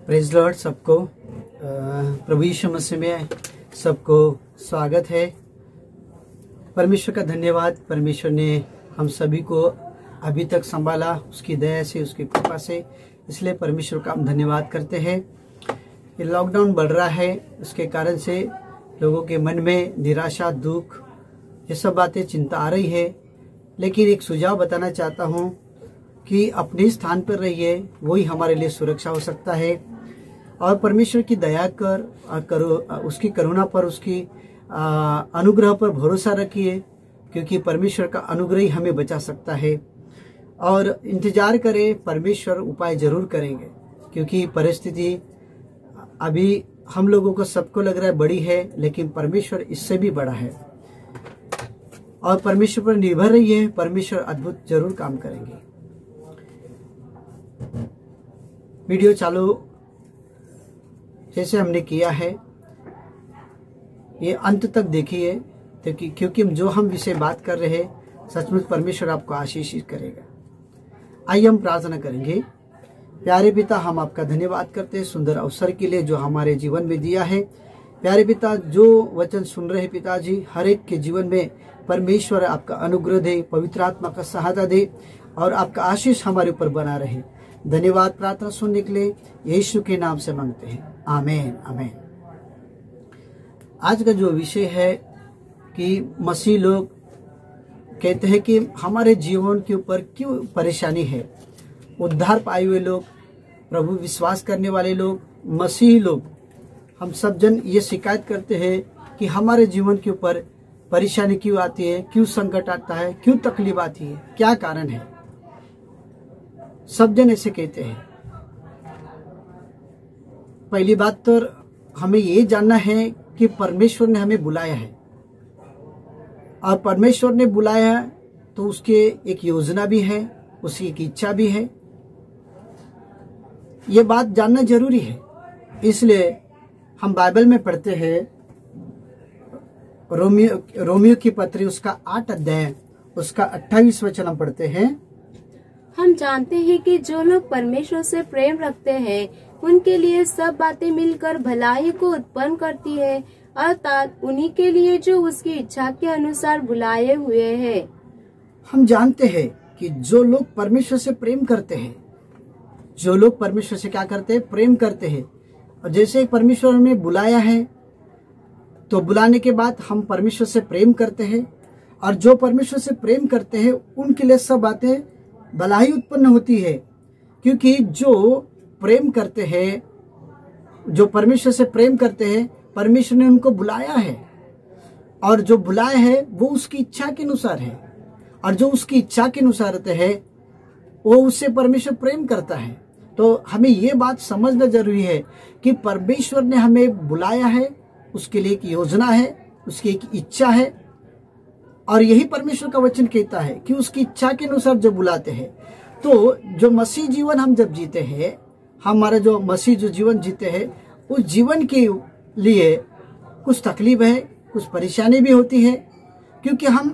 Praise Lord. सबको प्रभु यीशु मसीह में सबको स्वागत है। परमेश्वर का धन्यवाद। परमेश्वर ने हम सभी को अभी तक संभाला, उसकी दया से, उसकी कृपा से, इसलिए परमेश्वर का हम धन्यवाद करते हैं। ये लॉकडाउन बढ़ रहा है, उसके कारण से लोगों के मन में निराशा, दुख, ये सब बातें, चिंता आ रही है। लेकिन एक सुझाव बताना चाहता हूँ कि अपने स्थान पर रहिए, वही हमारे लिए सुरक्षा हो सकता है। और परमेश्वर की दया करो, उसकी करुणा पर, उसकी अनुग्रह पर भरोसा रखिए, क्योंकि परमेश्वर का अनुग्रह ही हमें बचा सकता है। और इंतजार करें, परमेश्वर उपाय जरूर करेंगे, क्योंकि परिस्थिति अभी हम लोगों को सबको लग रहा है बड़ी है, लेकिन परमेश्वर इससे भी बड़ा है। और परमेश्वर पर निर्भर रहिए, परमेश्वर अद्भुत जरूर काम करेंगे। वीडियो चालू जैसे हमने किया है, ये अंत तक देखिए, क्योंकि जो हम विषय बात कर रहे हैं, सचमुच परमेश्वर आपको आशीषित करेगा। आइए हम प्रार्थना करेंगे। प्यारे पिता, हम आपका धन्यवाद करते हैं सुंदर अवसर के लिए जो हमारे जीवन में दिया है। प्यारे पिता, जो वचन सुन रहे पिताजी, हर एक के जीवन में परमेश्वर आपका अनुग्रह दे, पवित्र आत्मा का सहायता दे और आपका आशीष हमारे ऊपर बना रहे। धन्यवाद। प्रार्थना सुनने के लिए यीशु के नाम से मांगते हैं, आमीन आमीन। आज का जो विषय है कि मसीह लोग कहते हैं कि हमारे जीवन के ऊपर क्यों परेशानी है। उद्धार पाए हुए लोग, प्रभु विश्वास करने वाले लोग, मसीही लोग, हम सब जन ये शिकायत करते हैं कि हमारे जीवन के ऊपर परेशानी क्यों आती है, क्यों संकट आता है, क्यों तकलीफ आती है, क्या कारण है। सब जन ऐसे कहते हैं। पहली बात तो हमें ये जानना है कि परमेश्वर ने हमें बुलाया है, और परमेश्वर ने बुलाया है तो उसके एक योजना भी है, उसकी एक इच्छा भी है। ये बात जानना जरूरी है। इसलिए हम बाइबल में पढ़ते हैं, रोमियो की पत्री उसका 8 अध्याय उसका 28 वचन हम पढ़ते हैं। हम जानते हैं कि जो लोग परमेश्वर से प्रेम रखते हैं, उनके लिए सब बातें मिलकर भलाई को उत्पन्न करती है, अर्थात उन्हीं के लिए जो उसकी इच्छा के अनुसार बुलाए हुए हैं। हम जानते हैं कि जो लोग परमेश्वर से प्रेम करते हैं, जो लोग परमेश्वर से क्या करते हैं, प्रेम करते हैं। और जैसे परमेश्वर ने बुलाया है, तो बुलाने के बाद हम परमेश्वर से प्रेम करते हैं, और जो परमेश्वर से प्रेम करते हैं उनके लिए सब बातें भलाई उत्पन्न होती है। क्योंकि जो प्रेम करते हैं, जो परमेश्वर से प्रेम करते हैं, परमेश्वर ने उनको बुलाया है, और जो बुलाया है वो उसकी इच्छा के अनुसार है, और जो उसकी इच्छा के अनुसार रहते हैं वो उससे परमेश्वर प्रेम करता है। तो हमें ये बात समझना जरूरी है कि परमेश्वर ने हमें बुलाया है, उसके लिए एक योजना है, उसकी एक इच्छा है। और यही परमेश्वर का वचन कहता है कि उसकी इच्छा के अनुसार जो बुलाते हैं। तो जो मसीह जीवन हम जब जीते हैं, हमारा जो मसीह जो जीवन जीते हैं, उस जीवन के लिए कुछ तकलीफ है, कुछ परेशानी भी होती है, क्योंकि हम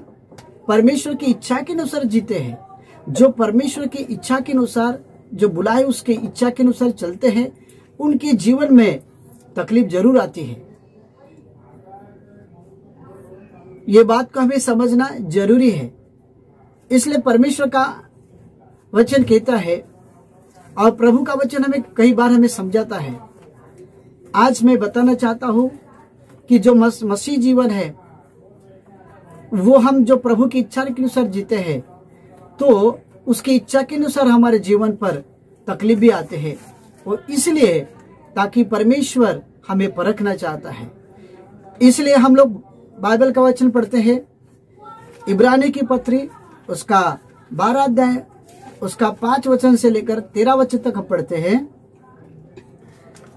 परमेश्वर की इच्छा के अनुसार जीते हैं। जो परमेश्वर की इच्छा के अनुसार, जो बुलाए उसके इच्छा के अनुसार चलते हैं, उनके जीवन में तकलीफ जरूर आती है। ये बात को हमें समझना जरूरी है। इसलिए परमेश्वर का वचन कहता है, और प्रभु का वचन हमें कई बार हमें समझाता है। आज मैं बताना चाहता हूं कि जो मसीह जीवन है, वो हम जो प्रभु की इच्छा के अनुसार जीते हैं, तो उसकी इच्छा के अनुसार हमारे जीवन पर तकलीफ भी आते हैं। और इसलिए ताकि परमेश्वर हमें परखना चाहता है, इसलिए हम लोग बाइबल का वचन पढ़ते हैं। इब्रानी की पत्री उसका 12 अध्याय उसका 5 वचन से लेकर 13 वचन तक हम पढ़ते हैं।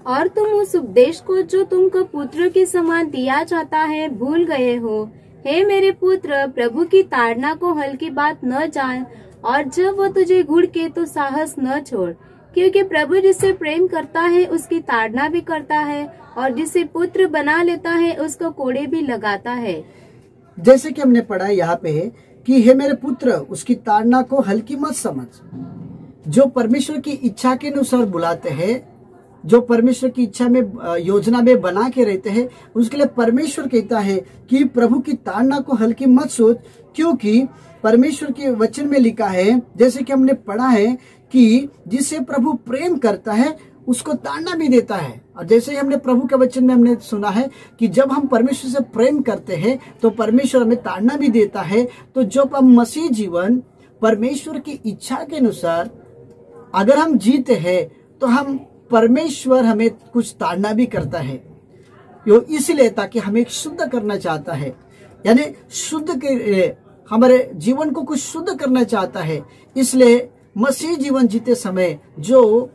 और तुम उस उपदेश को जो तुमको पुत्र के समान दिया जाता है भूल गए हो। हे मेरे पुत्र, प्रभु की ताड़ना को हल्की बात न जान, और जब वो तुझे घुड़के तो साहस न छोड़, क्योंकि प्रभु जिससे प्रेम करता है उसकी ताड़ना भी करता है, और जिसे पुत्र बना लेता है उसको कोड़े भी लगाता है। जैसे कि हमने पढ़ा यहाँ पे कि हे मेरे पुत्र, उसकी ताड़ना को हल्की मत समझ। जो परमेश्वर की इच्छा के अनुसार बुलाते हैं, जो परमेश्वर की इच्छा में योजना में बना के रहते हैं, उसके लिए परमेश्वर कहता है कि प्रभु की ताड़ना को हल्की मत सोच, क्योंकि परमेश्वर के वचन में लिखा है, जैसे कि हमने पढ़ा है कि जिसे प्रभु प्रेम करता है उसको ताड़ना भी देता है। और जैसे ही हमने प्रभु के वचन में हमने सुना है कि जब हम परमेश्वर से प्रेम करते हैं तो परमेश्वर हमें ताड़ना भी देता है। तो जब हम मसीह जीवन परमेश्वर की इच्छा के अनुसार अगर हम जीते हैं तो हम परमेश्वर हमें कुछ ताड़ना भी करता है, यो इसलिए ताकि हमें शुद्ध करना चाहता है, यानी शुद्ध के हमारे जीवन को कुछ शुद्ध करना चाहता है। इसलिए मसीह जीवन जीते समय जो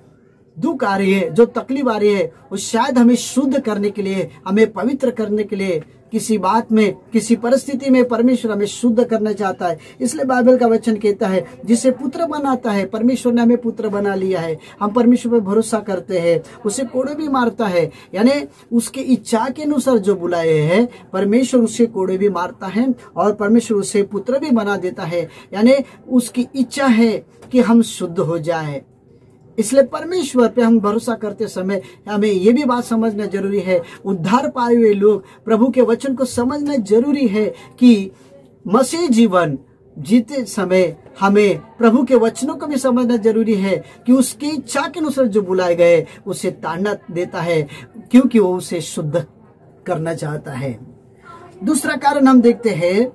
दुख आ रही है, जो तकलीफ आ रही है, वो शायद हमें शुद्ध करने के लिए, हमें पवित्र करने के लिए, किसी बात में, किसी परिस्थिति में परमेश्वर हमें शुद्ध करना चाहता है। इसलिए बाइबल का वचन कहता है जिसे पुत्र बनाता है, परमेश्वर ने हमें पुत्र बना लिया है। हम परमेश्वर पर भरोसा करते हैं, उसे कोड़े भी मारता है, यानी उसकी इच्छा के अनुसार जो बुलाए हैं परमेश्वर उसे कोड़े भी मारता है और परमेश्वर उसे पुत्र भी बना देता है। यानी उसकी इच्छा है कि हम शुद्ध हो जाए। इसलिए परमेश्वर पे हम भरोसा करते समय हमें ये भी बात समझना जरूरी है, उद्धार पाए हुए लोग प्रभु के वचन को समझना जरूरी है कि मसीह जीवन जीते समय हमें प्रभु के वचनों को भी समझना जरूरी है कि उसकी इच्छा के अनुसार जो बुलाए गए उसे ताड़ना देता है, क्योंकि वो उसे शुद्ध करना चाहता है। दूसरा कारण हम देखते हैं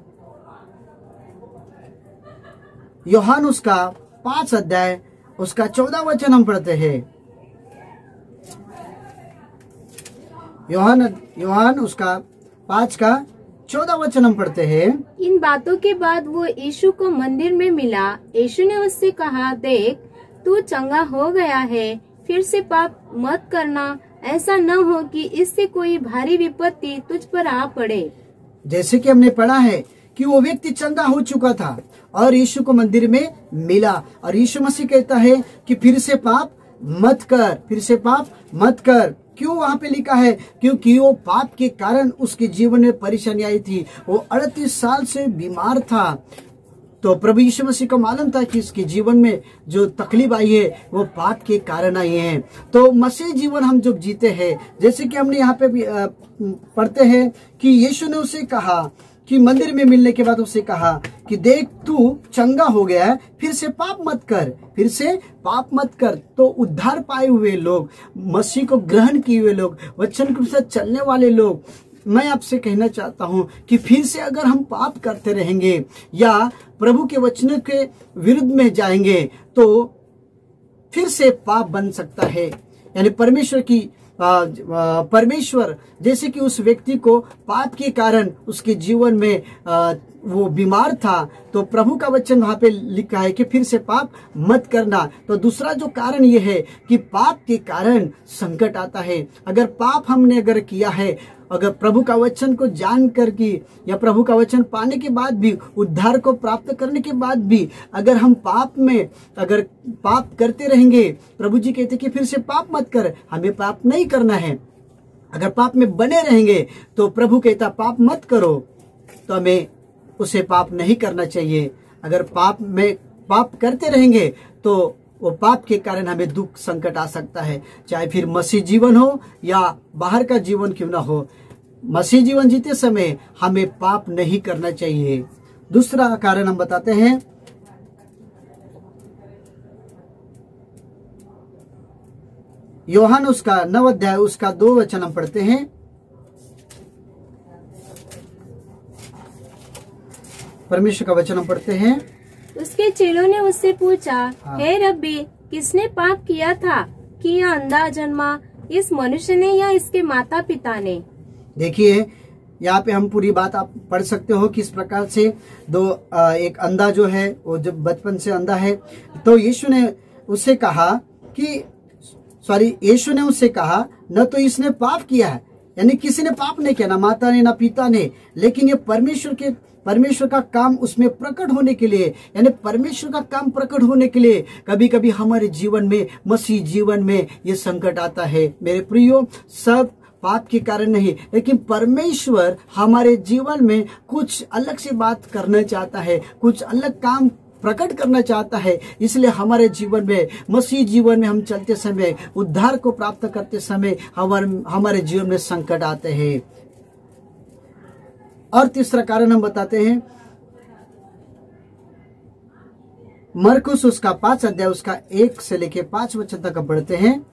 यूहन्ना उसका 5 अध्याय उसका 14 वचन हम पढ़ते हैं। यूहन्ना उसका 5 का 14 वचन हम पढ़ते हैं। इन बातों के बाद वो यीशु को मंदिर में मिला। यीशु ने उससे कहा, देख तू चंगा हो गया है, फिर से पाप मत करना, ऐसा न हो कि इससे कोई भारी विपत्ति तुझ पर आ पड़े। जैसे कि हमने पढ़ा है कि वो व्यक्ति चंगा हो चुका था और यीशु को मंदिर में मिला और यीशु मसीह कहता है कि फिर से पाप मत कर, फिर से पाप मत कर। क्यों वहां पे लिखा है? क्योंकि वो पाप के कारण उसके जीवन में परेशानी आई थी। वो 38 साल से बीमार था। तो प्रभु यीशु मसीह को मालूम था कि इसके जीवन में जो तकलीफ आई है वो पाप के कारण आई है। तो मसीह जीवन हम जब जीते हैं, जैसे कि हमने यहाँ पे भी पढ़ते हैं कि यीशु ने उसे कहा कि मंदिर में मिलने के बाद उसे कहा कि देख तू चंगा हो गया है, फिर से पाप मत कर, फिर से पाप मत कर। तो उद्धार पाए हुए लोग, मसीह को ग्रहण किए हुए लोग, वचन के साथ चलने वाले लोग, मैं आपसे कहना चाहता हूँ कि फिर से अगर हम पाप करते रहेंगे या प्रभु के वचनों के विरुद्ध में जाएंगे तो फिर से पाप बन सकता है। यानी परमेश्वर जैसे कि उस व्यक्ति को पाप के कारण उसके जीवन में वो बीमार था, तो प्रभु का वचन वहां पे लिखा है कि फिर से पाप मत करना। तो दूसरा जो कारण ये है कि पाप के कारण संकट आता है। अगर पाप हमने अगर किया है, अगर प्रभु का वचन को जान कर की या प्रभु का वचन पाने के बाद भी, उद्धार को प्राप्त करने के बाद भी अगर हम पाप में अगर पाप करते रहेंगे, प्रभु जी कहते कि फिर से पाप मत कर, हमें पाप नहीं करना है। अगर पाप में बने रहेंगे तो प्रभु कहता पाप मत करो, तो हमें उसे पाप नहीं करना चाहिए। अगर पाप करते रहेंगे तो वो पाप के कारण हमें दुख संकट आ सकता है, चाहे फिर मसीह जीवन हो या बाहर का जीवन क्यों ना हो। मसीह जीवन जीते समय हमें पाप नहीं करना चाहिए। दूसरा कारण हम बताते हैं यूहन्ना उसका 9 अध्याय उसका 2 वचन हम पढ़ते हैं। परमेश्वर का वचन हम पढ़ते हैं। उसके चेलों ने उससे पूछा, हे रब्बी, किसने पाप किया था कि यह अंधा जन्मा, इस मनुष्य ने या इसके माता पिता ने? देखिए यहाँ पे हम पूरी बात आप पढ़ सकते हो किस प्रकार से एक अंधा जो है वो जब बचपन से अंधा है, तो यीशु ने उससे कहा न तो इसने पाप किया है, यानी किसी ने पाप नहीं किया, ना माता ने ना पिता ने, लेकिन ये परमेश्वर का काम उसमें प्रकट होने के लिए, यानी परमेश्वर का काम प्रकट होने के लिए कभी कभी हमारे जीवन में, मसीह जीवन में ये संकट आता है। मेरे प्रियो, सब पाप के कारण नहीं, लेकिन परमेश्वर हमारे जीवन में कुछ अलग से बात करना चाहता है, कुछ अलग काम प्रकट करना चाहता है। इसलिए हमारे जीवन में, मसीह जीवन में हम चलते समय, उद्धार को प्राप्त करते समय हमारे जीवन में संकट आते हैं। और तीसरा कारण हम बताते हैं, मरकुस उसका 5 अध्याय उसका 1 से लेके 5 वचन तक पढ़ते हैं।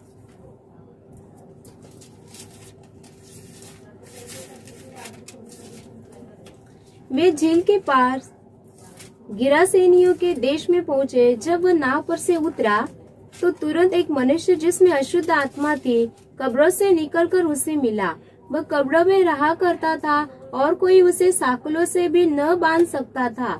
वे झील के पार गिरासेनियों के देश में पहुंचे। जब वह नाव पर से उतरा तो तुरंत एक मनुष्य जिसमें अशुद्ध आत्मा थी कब्रों से निकलकर उसे मिला। वह कब्रों में रहा करता था और कोई उसे साकलों से भी न बांध सकता था,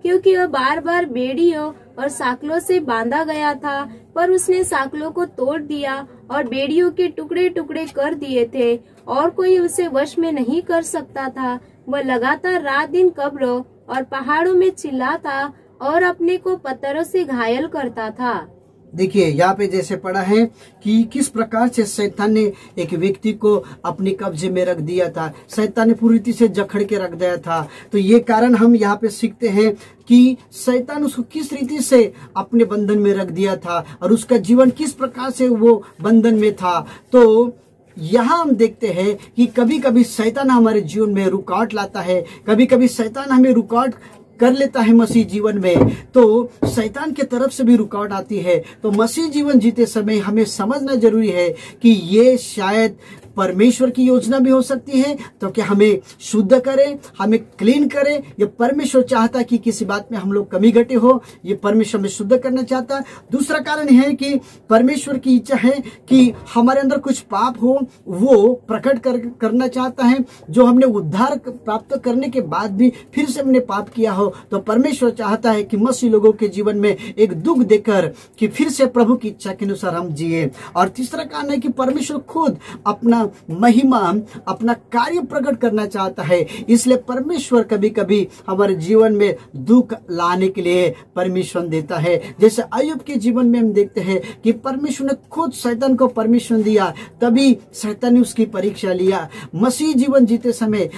क्योंकि वह बार बार बेड़ियों और साकलों से बांधा गया था। पर उसने साकलों को तोड़ दिया और बेड़ियों के टुकड़े टुकड़े कर दिए थे और कोई उसे वश में नहीं कर सकता था। वह लगातार रात दिन कब्रों और पहाड़ों में चिल्लाता और अपने को पत्थरों से घायल करता था। देखिए यहाँ पे जैसे पढ़ा है कि किस प्रकार से शैतान ने एक व्यक्ति को अपने कब्जे में रख दिया था। शैतान ने पूरी रीति से जकड़ के रख दिया था। तो ये कारण हम यहाँ पे सीखते हैं कि शैतान उसको किस रीति से अपने बंधन में रख दिया था और उसका जीवन किस प्रकार से वो बंधन में था। तो यहाँ हम देखते हैं कि कभी कभी शैतान हमारे जीवन में रुकावट लाता है, कभी कभी शैतान हमें रुकावट कर लेता है मसीह जीवन में। तो शैतान के तरफ से भी रुकावट आती है। तो मसीह जीवन जीते समय हमें समझना जरूरी है कि ये शायद परमेश्वर की योजना भी हो सकती है, तो कि हमें शुद्ध करे, हमें क्लीन करे। ये परमेश्वर चाहता है कि किसी बात में हम लोग कमी घटे हो, ये परमेश्वर में शुद्ध करना चाहता है। दूसरा कारण है कि परमेश्वर की इच्छा है कि हमारे अंदर कुछ पाप हो, वो प्रकट करना चाहता है। जो हमने उद्धार प्राप्त करने के बाद भी फिर से हमने पाप किया हो, तो परमेश्वर चाहता है कि मसीह लोगों के जीवन में एक दुख देकर कि फिर से प्रभु की इच्छा के अनुसार हम जिए। और तीसरा कारण है कि परमेश्वर खुद अपना महिमा, अपना कार्य प्रकट करना चाहता है। इसलिए परमेश्वर कभी कभी हमारे जीवन में दुख लाने के लिए परमिशन देता है। जैसे अय्यूब के जीवन में हम देखते हैं कि परमेश्वर ने खुद शैतान को परमिशन दिया, तभी शैतान ने उसकी परीक्षा लिया। मसीह जीवन जीते समय,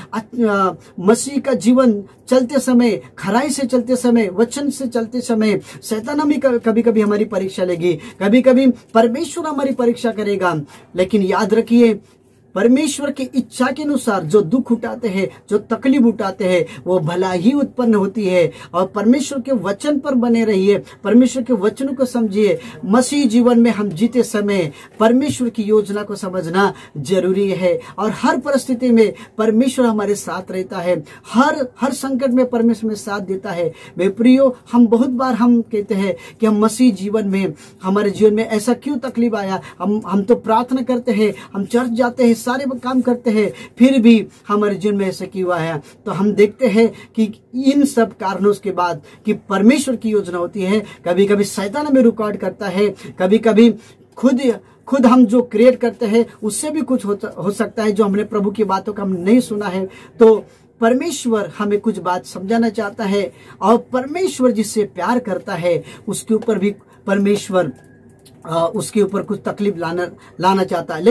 मसीह का जीवन चलते समय, खराई से चलते समय, वचन से चलते समय शैतान हमें कभी कभी हमारी परीक्षा लेगी, कभी कभी परमेश्वर हमारी परीक्षा करेगा। लेकिन याद रखिए, परमेश्वर की इच्छा के अनुसार जो दुख उठाते हैं, जो तकलीफ उठाते हैं, वो भला ही उत्पन्न होती है। और परमेश्वर के वचन पर बने रहिए, परमेश्वर के वचनों को समझिए। मसीह जीवन में हम जीते समय परमेश्वर की योजना को समझना जरूरी है। और हर परिस्थिति में परमेश्वर हमारे साथ रहता है, हर संकट में परमेश्वर में साथ देता है। वे प्रियो, हम बहुत बार हम कहते हैं कि हम मसीह जीवन में, हमारे जीवन में ऐसा क्यों तकलीफ आया। हम तो प्रार्थना करते हैं, हम चर्च जाते हैं, सारे काम करते हैं, फिर भी हमारे जीवन में ऐसा क्यों हुआ है। तो हम देखते हैं कि इन सब कारणों के बाद कि परमेश्वर की योजना होती है। कभी कभी शैतान हमें रुकावट करता है, कभी कभी खुद हम जो क्रिएट करते हैं उससे भी कुछ हो सकता है, जो हमने प्रभु की बातों का हम नहीं सुना है। तो परमेश्वर हमें कुछ बात समझाना चाहता है, और परमेश्वर जिससे प्यार करता है उसके ऊपर भी परमेश्वर उसके ऊपर कुछ तकलीफ लाना चाहता है।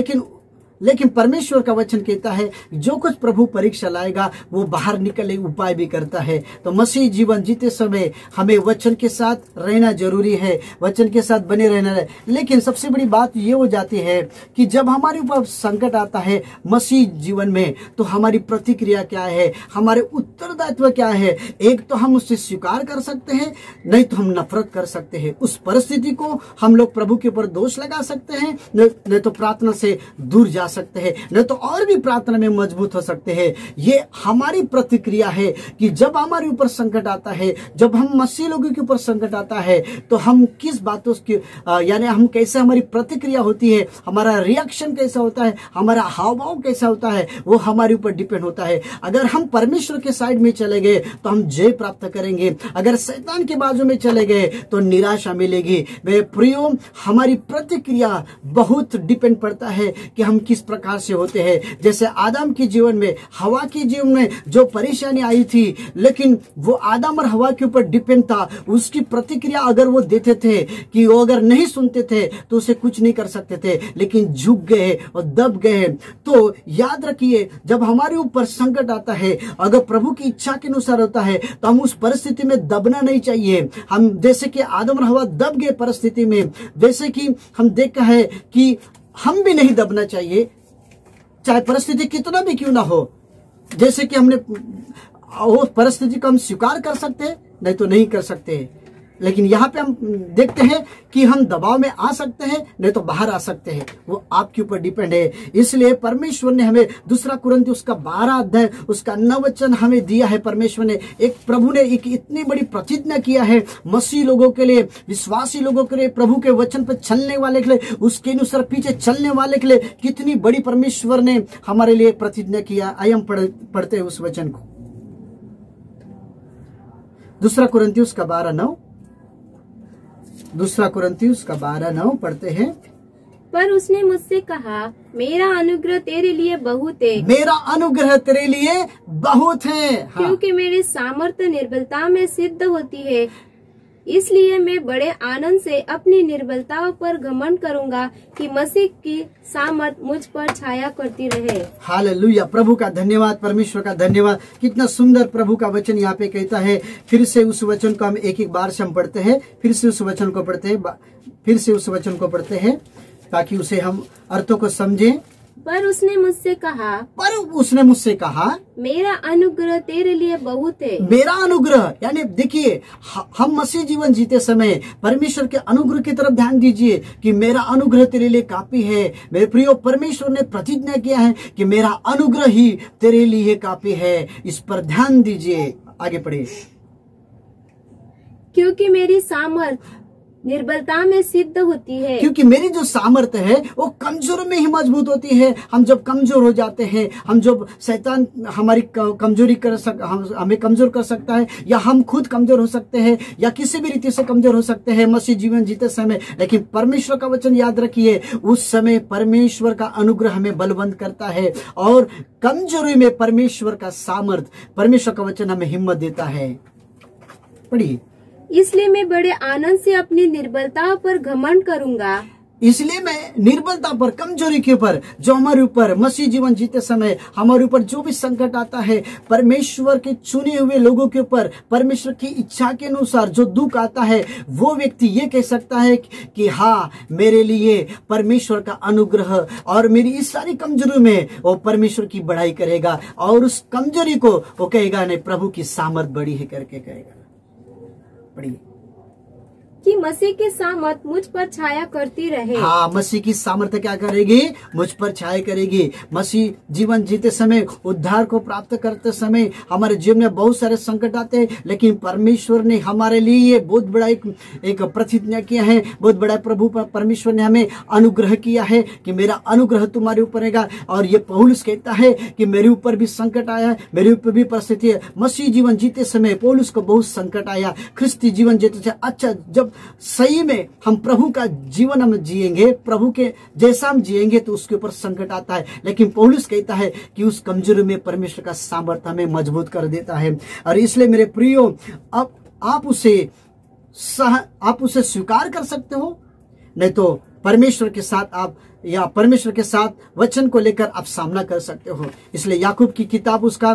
लेकिन परमेश्वर का वचन कहता है जो कुछ प्रभु परीक्षा लाएगा वो बाहर निकलने उपाय भी करता है। तो मसीह जीवन जीते समय हमें वचन के साथ रहना जरूरी है, वचन के साथ बने रहना है। लेकिन सबसे बड़ी बात ये हो जाती है कि जब हमारे ऊपर संकट आता है मसीह जीवन में, तो हमारी प्रतिक्रिया क्या है, हमारे उत्तरदायित्व क्या है। एक तो हम उससे स्वीकार कर सकते हैं, नहीं तो हम नफरत कर सकते हैं। उस परिस्थिति को हम लोग प्रभु के ऊपर दोष लगा सकते हैं, नहीं तो प्रार्थना से दूर जा सकते हैं, नहीं तो और भी प्रार्थना में मजबूत हो सकते हैं। ये हमारी प्रतिक्रिया है कि जब हमारे ऊपर संकट आता है, जब हम मसीह लोगों के ऊपर संकट आता है, तो हम किस बातों की यानी हम कैसे, हमारी प्रतिक्रिया होती है, हमारा रिएक्शन कैसा होता है, हमारा हाव भाव कैसा होता है, वो हमारे ऊपर डिपेंड होता है। अगर हम परमेश्वर के साइड में चले गए तो हम जय प्राप्त करेंगे, अगर शैतान के बाजू में चले गए तो निराशा मिलेगी। मेरे प्रियो, हमारी प्रतिक्रिया बहुत डिपेंड पड़ता है कि हम किस प्रकार से होते हैं। जैसे आदम के जीवन में, हवा के जीवन में जो परेशानी आई थी, लेकिन वो आदम और हवा के ऊपर डिपेंड था। उसकी प्रतिक्रिया अगर वो देते थे कि वो अगर नहीं सुनते थे तो उसे कुछ नहीं कर सकते थे, लेकिन झुक गए और दब गए। तो याद रखिए, जब हमारे ऊपर संकट आता है, अगर प्रभु की इच्छा के अनुसार होता है तो हम उस परिस्थिति में दबना नहीं चाहिए। हम जैसे कि आदम और हवा दब गए परिस्थिति में, जैसे कि हम देखा है कि हम भी नहीं दबना चाहिए, चाहे परिस्थिति कितना भी क्यों ना हो। जैसे कि हमने वो परिस्थिति को हम स्वीकार कर सकते, नहीं तो नहीं कर सकते। लेकिन यहाँ पे हम देखते हैं कि हम दबाव में आ सकते हैं, नहीं तो बाहर आ सकते हैं। वो आपके ऊपर डिपेंड है। इसलिए परमेश्वर ने हमें 2 कुरिन्थियों उसका 12 अध्याय उसका 9 वचन हमें दिया है। परमेश्वर ने प्रभु ने एक इतनी बड़ी प्रतिज्ञा किया है मसीह लोगों के लिए, विश्वासी लोगों के लिए, प्रभु के वचन पर चलने वाले के लिए, उसके अनुसार पीछे चलने वाले के लिए कितनी बड़ी परमेश्वर ने हमारे लिए प्रतिज्ञा किया। आइए हम पढ़ते हैं उस वचन को। 2 कुरिन्थियों उसका 12:9, 2 कुरिन्थियों उसका 12:9 पढ़ते हैं। पर उसने मुझसे कहा, मेरा अनुग्रह तेरे लिए बहुत है, मेरा अनुग्रह तेरे लिए बहुत है। हाँ। क्योंकि मेरी सामर्थ्य निर्बलता में सिद्ध होती है। इसलिए मैं बड़े आनंद से अपनी निर्बलताओं पर घमंड करूंगा कि मसीह की सामर्थ मुझ पर छाया करती रहे। हालेलुया, प्रभु का धन्यवाद, परमेश्वर का धन्यवाद। कितना सुंदर प्रभु का वचन यहाँ पे कहता है। फिर से उस वचन को हम एक बार से हम पढ़ते हैं, फिर से उस वचन को पढ़ते हैं, ताकि उसे हम अर्थों को समझें। पर उसने मुझसे कहा, मेरा अनुग्रह तेरे लिए बहुत है। मेरा अनुग्रह, यानी देखिए, हम मसीह जीवन जीते समय परमेश्वर के अनुग्रह की तरफ ध्यान दीजिए कि मेरा अनुग्रह तेरे लिए काफी है। मेरे प्रियो, परमेश्वर ने प्रतिज्ञा किया है कि मेरा अनुग्रह ही तेरे लिए काफी है। इस पर ध्यान दीजिए। आगे पढ़िए। क्योंकि मेरी सामर्थ निर्बलता में सिद्ध होती है। क्योंकि मेरी जो सामर्थ्य है वो कमजोर में ही मजबूत होती है। हम जब कमजोर हो जाते हैं, हम जब शैतान हमारी हमें कमजोर कर सकता है, या हम खुद कमजोर हो सकते हैं, या किसी भी रीति से कमजोर हो सकते हैं मसीह जीवन जीते समय। लेकिन परमेश्वर का वचन याद रखिए, उस समय परमेश्वर का अनुग्रह हमें बलवंत करता है, और कमजोरी में परमेश्वर का सामर्थ, परमेश्वर का वचन हमें हिम्मत देता है। पढ़िए। इसलिए मैं बड़े आनंद से अपनी निर्बलता पर घमंड करूंगा। इसलिए मैं निर्बलता पर, कमजोरी के ऊपर, जो हमारे ऊपर मसीह जीवन जीते समय हमारे ऊपर जो भी संकट आता है, परमेश्वर के चुने हुए लोगों के ऊपर परमेश्वर की इच्छा के अनुसार जो दुख आता है, वो व्यक्ति ये कह सकता है कि हाँ, मेरे लिए परमेश्वर का अनुग्रह, और मेरी इस सारी कमजोरी में वो परमेश्वर की बड़ाई करेगा, और उस कमजोरी को वो कहेगा नहीं, प्रभु की सामर्थ बड़ी है करके कहेगा। पढ़िए। कि मसीह की सामर्थ मुझ पर छाया करती रहे। हाँ, मसीह की सामर्थ्य क्या करेगी? मुझ पर छाया करेगी। मसीह जीवन जीते समय, उद्धार को प्राप्त करते समय हमारे जीवन में बहुत सारे संकट आते हैं, लेकिन परमेश्वर ने हमारे लिए ये बहुत बड़ा एक प्रतिज्ञा किया है। बहुत बड़ा प्रभु परमेश्वर ने हमें अनुग्रह किया है कि मेरा अनुग्रह तुम्हारे ऊपर रहेगा। और ये पौलुस कहता है कि मेरे ऊपर भी संकट आया है, मेरे ऊपर भी परिस्थिति है। मसीह जीवन जीते समय पौलुस को बहुत संकट आया। ख्रिस्ती जीवन जीते समय, अच्छा, जब सही में हम प्रभु का जीवन हम जिएंगे, प्रभु के जैसा हम जिएंगे, तो उसके ऊपर संकट आता है। लेकिन पौलुस कहता है कि उस कमजोरी में परमेश्वर का सामर्थ्य हमें मजबूत कर देता है। और इसलिए मेरे प्रियो, अब आप उसे स्वीकार कर सकते हो, नहीं तो परमेश्वर के साथ आप, या परमेश्वर के साथ वचन को लेकर आप सामना कर सकते हो। इसलिए याकूब की किताब उसका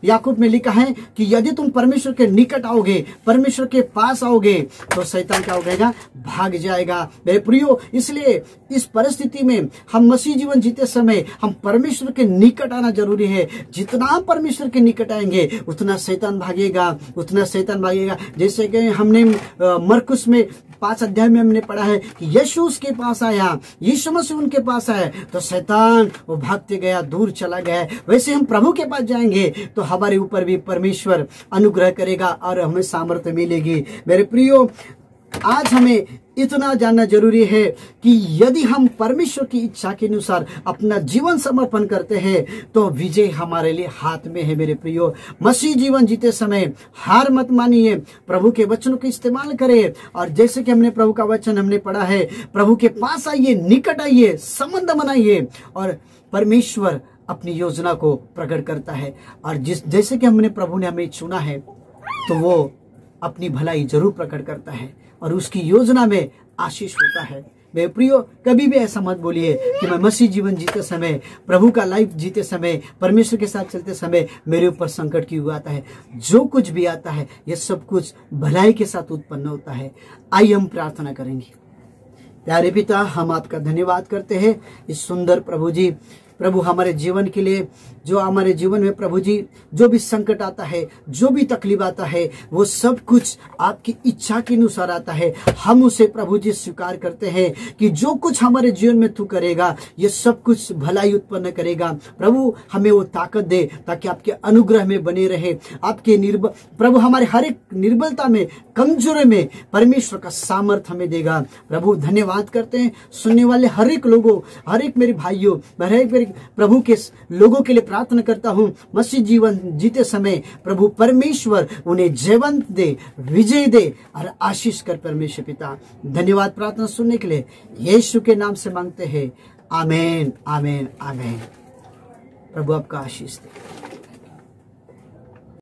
याकूब में लिखा है कि यदि तुम परमेश्वर के निकट आओगे, परमेश्वर के पास आओगे, तो शैतान क्या हो जाएगा? भाग जाएगा। मेरे प्रियो, इसलिए इस परिस्थिति में हम मसीह जीवन जीते समय हम परमेश्वर के निकट आना जरूरी है। जितना हम परमेश्वर के निकट आएंगे उतना शैतान भागेगा, जैसे कि हमने मरकुस में 5 अध्याय में हमने पढ़ा है कि यीशु उसके पास आया, यीशु मसीह उनके पास आए तो शैतान वो भागते गया, दूर चला गया। वैसे हम प्रभु के पास जाएंगे तो हमारे ऊपर भी परमेश्वर अनुग्रह करेगा और हमें सामर्थ्य मिलेगी। मेरे प्रियो, आज हमें इतना जानना जरूरी है कि यदि हम परमेश्वर की इच्छा के अनुसार अपना जीवन समर्पण करते हैं तो विजय हमारे लिए हाथ में है। मेरे प्रियो, मसीह जीवन जीते समय हार मत मानिए, प्रभु के वचनों का इस्तेमाल करें। और जैसे कि हमने प्रभु का वचन हमने पढ़ा है, प्रभु के पास आइए, निकट आइए, संबंध बनाइए और परमेश्वर अपनी योजना को प्रकट करता है। और जैसे कि हमने प्रभु ने हमें चुना है तो वो अपनी भलाई जरूर प्रकट करता है और उसकी योजना में आशीष होता है। मेरे प्रियो, कभी भी ऐसा मत बोलिए कि मैं मसीह जीवन जीते समय, प्रभु का लाइफ जीते समय, परमेश्वर के साथ चलते समय मेरे ऊपर संकट क्यों आता है। जो कुछ भी आता है ये सब कुछ भलाई के साथ उत्पन्न होता है। आइए हम प्रार्थना करेंगे। प्यारे पिता, हम आपका धन्यवाद करते हैं इस सुंदर प्रभु हमारे जीवन के लिए, जो हमारे जीवन में प्रभु जी जो भी संकट आता है, जो भी तकलीफ आता है, वो सब कुछ आपकी इच्छा के अनुसार आता है। हम उसे प्रभु जी स्वीकार करते हैं कि जो कुछ हमारे जीवन में तू करेगा ये सब कुछ भलाई उत्पन्न करेगा। प्रभु हमें वो ताकत दे ताकि आपके अनुग्रह में बने रहे। आपके प्रभु हमारे हर एक निर्बलता में, कमजोरी में परमेश्वर का सामर्थ्य हमें देगा। प्रभु धन्यवाद करते हैं। सुनने वाले हर एक लोगों, हर एक मेरे भाइयों, हर एक मेरे प्रभु के लोगों के लिए प्रार्थना करता हूं, मसीह जीवन जीते समय प्रभु परमेश्वर उन्हें जीवन दे, विजय दे और आशीष कर। परमेश्वर पिता, धन्यवाद प्रार्थना सुनने के लिए यीशु के नाम से मांगते हैं। आमीन, आमीन, आमीन। प्रभु आपका आशीष दे।